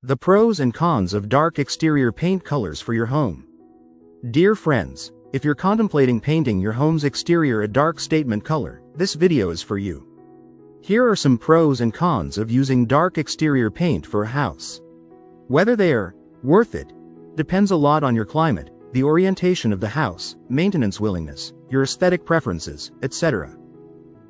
The pros and cons of dark exterior paint colors for your home. Dear friends, if you're contemplating painting your home's exterior a dark statement color, this video is for you. Here are some pros and cons of using dark exterior paint for a house. Whether they are worth it depends a lot on your climate, the orientation of the house, maintenance willingness, your aesthetic preferences, etc.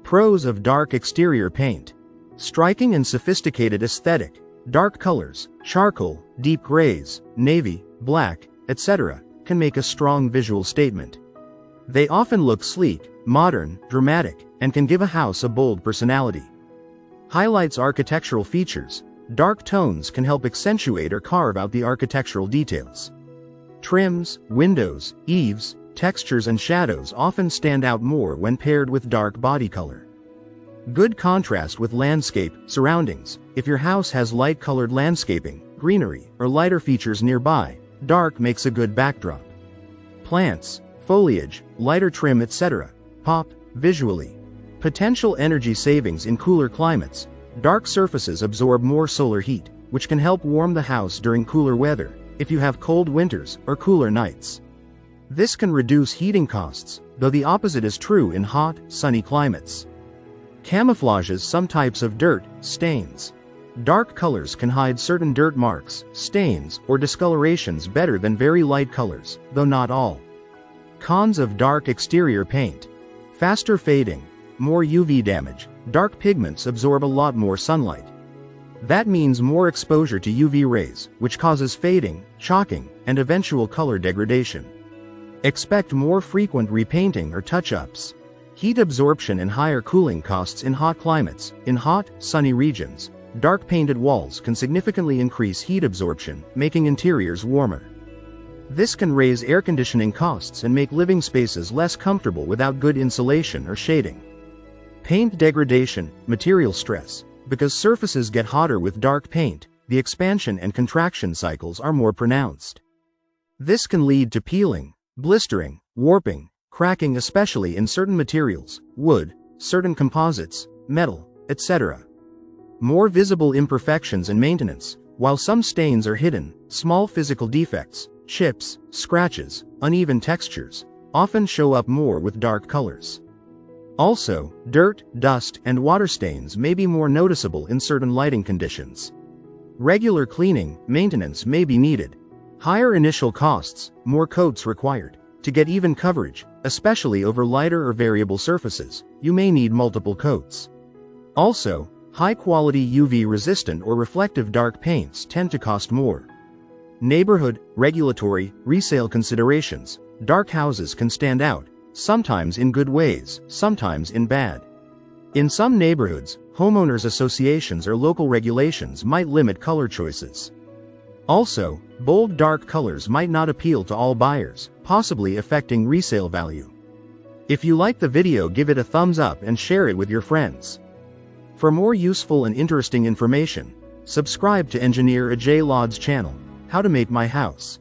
Pros of dark exterior paint. Striking and sophisticated aesthetic. Dark colors, charcoal, deep grays, navy, black, etc., can make a strong visual statement. They often look sleek, modern, dramatic, and can give a house a bold personality. Highlights architectural features. Dark tones can help accentuate or carve out the architectural details. Trims, windows, eaves, textures and shadows often stand out more when paired with dark body color. Good contrast with landscape, surroundings. If your house has light-colored landscaping, greenery, or lighter features nearby, dark makes a good backdrop. Plants, foliage, lighter trim, etc. pop visually. Potential energy savings in cooler climates. Dark surfaces absorb more solar heat, which can help warm the house during cooler weather, if you have cold winters or cooler nights. This can reduce heating costs, though the opposite is true in hot, sunny climates. Camouflages some types of dirt, stains. Dark colors can hide certain dirt marks, stains, or discolorations better than very light colors, though not all. Cons of dark exterior paint. Faster fading, more UV damage. Dark pigments absorb a lot more sunlight. That means more exposure to UV rays, which causes fading, chalking, and eventual color degradation. Expect more frequent repainting or touch-ups. Heat absorption and higher cooling costs in hot climates. In hot, sunny regions, dark painted walls can significantly increase heat absorption, making interiors warmer. This can raise air conditioning costs and make living spaces less comfortable without good insulation or shading. Paint degradation, material stress. Because surfaces get hotter with dark paint, the expansion and contraction cycles are more pronounced. This can lead to peeling, blistering, warping, cracking, especially in certain materials, wood, certain composites, metal, etc. More visible imperfections and maintenance. While some stains are hidden, small physical defects, chips, scratches, uneven textures, often show up more with dark colors. Also, dirt, dust, and water stains may be more noticeable in certain lighting conditions. Regular cleaning, maintenance may be needed. Higher initial costs, more coats required. To get even coverage, especially over lighter or variable surfaces, you may need multiple coats. Also, high-quality UV-resistant or reflective dark paints tend to cost more. Neighborhood, regulatory, resale considerations. Dark houses can stand out, sometimes in good ways, sometimes in bad. In some neighborhoods, homeowners associations or local regulations might limit color choices. Also, bold dark colors might not appeal to all buyers, possibly affecting resale value. If you like the video, give it a thumbs up and share it with your friends. For more useful and interesting information, subscribe to Engineer Ajay Lod's channel, How to Make My House.